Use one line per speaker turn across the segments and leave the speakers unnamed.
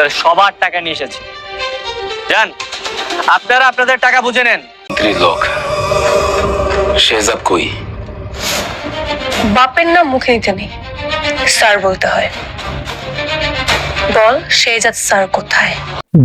আপনাদের সবার টাকা নিয়ে এসেছি। যান, আপনারা আপনাদের টাকা বুঝে নেন।
लोग शेहजाद कोई
বাপের নাম মুখে নিতে নেই, স্যার বলতে হয়। বল শেহজাদ স্যার কোথায়?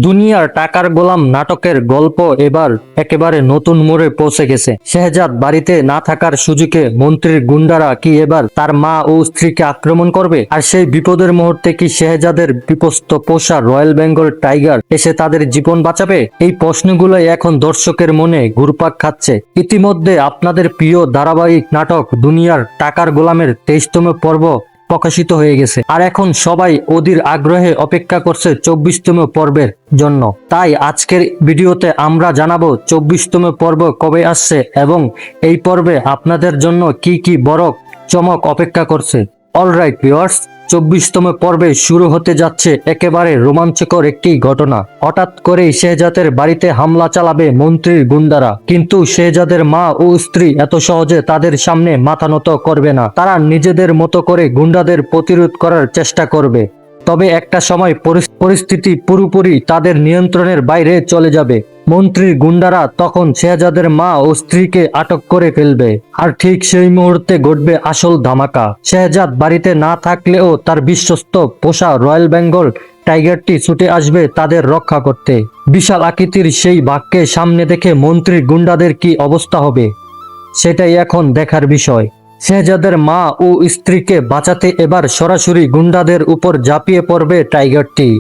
দুনিয়ার টাকার গোলাম নাটকের গল্প এবার একেবারে নতুন মোড়ে পৌঁছে গেছে। শেহজাদ বাড়িতে না থাকার সুযোগে মন্ত্রীর গুন্ডারা কি এবার তার মা ও স্ত্রীকে আক্রমণ করবে? আর সেই বিপদের মুহূর্তে কি শেহজাদের বিপস্ত পোষা রয়্যাল বেঙ্গল টাইগার এসে তাদের জীবন বাঁচাবে? এই প্রশ্নগুলোই এখন দর্শকের মনে ঘুরপাক খাচ্ছে। ইতিমধ্যে আপনাদের প্রিয় ধারাবাহিক নাটক দুনিয়ার টাকার গোলামের 23তম পর্ব প্রকাশিত হয়ে গেছে, আর এখন সবাই অধীর আগ্রহে অপেক্ষা করছে 24তম পর্বের জন্য। তাই আজকের ভিডিওতে আমরা জানাবো 24তম পর্ব কবে আসছে এবং এই পর্বে আপনাদের জন্য কি কি বড় চমক অপেক্ষা করছে। অলরাইট ভিউয়ার্স, 24তম পর্বে শুরু হতে যাচ্ছে একেবারে রোমাঞ্চকর একটি ঘটনা। হঠাৎ করেই শেহজাদের বাড়িতে হামলা চালাবে মন্ত্রীর গুন্ডারা, কিন্তু শেহজাদের মা ও স্ত্রী এত সহজে তাদের সামনে মাথা নত করবে না। তারা নিজেদের মতো করে গুন্ডাদের প্রতিরোধ করার চেষ্টা করবে। তবে একটা সময় পরিস্থিতি পুরোপুরি তাদের নিয়ন্ত্রণের বাইরে চলে যাবে। মন্ত্রীর গুন্ডারা তখন শেহজাদের মা ও স্ত্রীকে আটক করে ফেলবে, আর ঠিক সেই মুহূর্তে ঘটবে আসল ধামাকা। শেহজাদ বাড়িতে না থাকলেও তার বিশ্বস্ত পোষা রয়্যাল বেঙ্গল টাইগারটি ছুটে আসবে তাদের রক্ষা করতে। বিশাল আকৃতির সেই বাঘকে সামনে দেখে মন্ত্রীর গুন্ডাদের কি অবস্থা হবে সেটাই এখন দেখার বিষয়। শেহজাদের মা ও স্ত্রীকে বাঁচাতে এবার সরাসরি গুন্ডাদের উপর ঝাঁপিয়ে পড়বে টাইগারটি।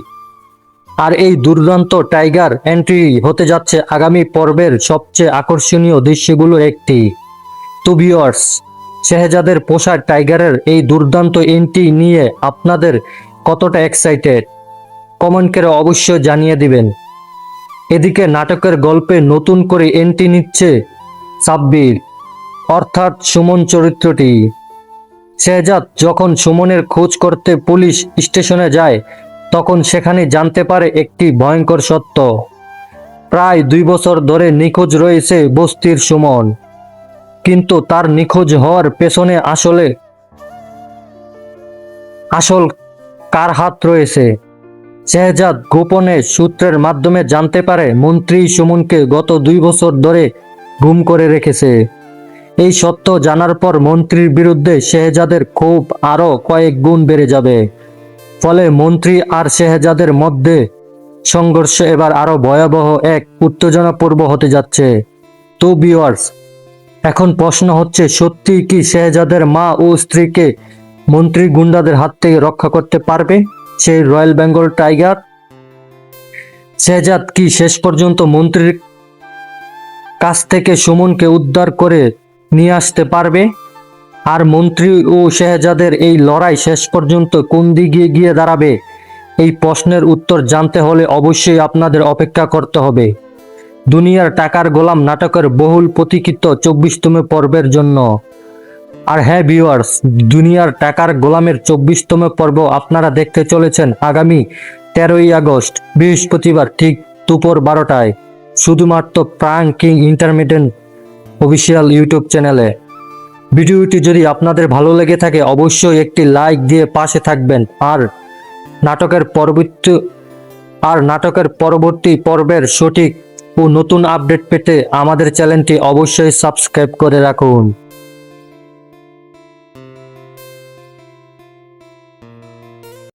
আর এই দুর্দান্ত টাইগার এন্ট্রি হতে যাচ্ছে আগামী পর্বের সবচেয়ে আকর্ষণীয় দৃশ্যগুলোর একটি। তো ভিউয়ার্স, শেহজাদের পোষা টাইগারের এই দুর্দান্ত এন্ট্রি নিয়ে আপনাদের কতটা এক্সাইটেড কমেন্ট করে অবশ্যই জানিয়ে দিবেন। এদিকে নাটকের গল্পে নতুন করে এন্ট্রি নিচ্ছে সাব্বির, অর্থাৎ সুমন চরিত্রটি। শেহজাদ যখন সুমনের খোঁজ করতে পুলিশ স্টেশনে যায়, তখন সেখানে জানতে পারে একটি ভয়ঙ্কর সত্য। প্রায় 2 বছর ধরে নিখোঁজ রয়েছে বস্তির সুমন, কিন্তু তার নিখোঁজ হওয়ার পেছনে আসল কার হাত রয়েছে? শেহজাদ গোপনে সূত্রের মাধ্যমে জানতে পারে মন্ত্রী সুমনকে গত 2 বছর ধরে গুম করে রেখেছে। এই সত্য জানার পর মন্ত্রীর বিরুদ্ধে শেহজাদের ক্ষোভ আরো কয়েক গুণ বেড়ে যাবে। ফলে মন্ত্রী আর শেহজাদের মধ্যে সংঘর্ষ এবার আরো ভয়াবহ এক উত্তেজনাপূর্ণ হতে যাচ্ছে। তো ভিউয়ার্স, এখন প্রশ্ন হচ্ছে, সত্যি কি শেহজাদের মা ও স্ত্রীকে মন্ত্রী গুন্ডাদের হাত থেকে রক্ষা করতে পারবে সেই রয়্যাল বেঙ্গল টাইগার? শেহজাদ কি শেষ পর্যন্ত মন্ত্রীর কাছ থেকে সুমনকে উদ্ধার করে নিয়ে আসতে পারবে? আর মন্ত্রী ও শেহজাদের এই লড়াই শেষ পর্যন্ত কোন দিকে গিয়ে দাঁড়াবে? এই প্রশ্নের উত্তর জানতে হলে অবশ্যই আপনাদের অপেক্ষা করতে হবে দুনিয়ার টাকার গোলাম নাটকের বহুল প্রতীক্ষিত 24তম পর্বের জন্য। আর হ্যাঁ ভিউয়ার্স, দুনিয়ার টাকার গোলামের 24তম পর্ব আপনারা দেখতে চলেছেন আগামী 13ই আগস্ট বৃহস্পতিবার ঠিক দুপুর 12টায়, শুধুমাত্র প্রাণ কিং এন্টারটেইনমেন্ট অফিসিয়াল ইউটিউব চ্যানেলে। ভিডিওটি যদি আপনাদের ভালো লেগে থাকে অবশ্যই একটি লাইক দিয়ে পাশে থাকবেন। আর নাটকের পরবর্তী পর্বের সঠিক ও নতুন আপডেট পেতে আমাদের চ্যানেলটি অবশ্যই সাবস্ক্রাইব করে রাখুন।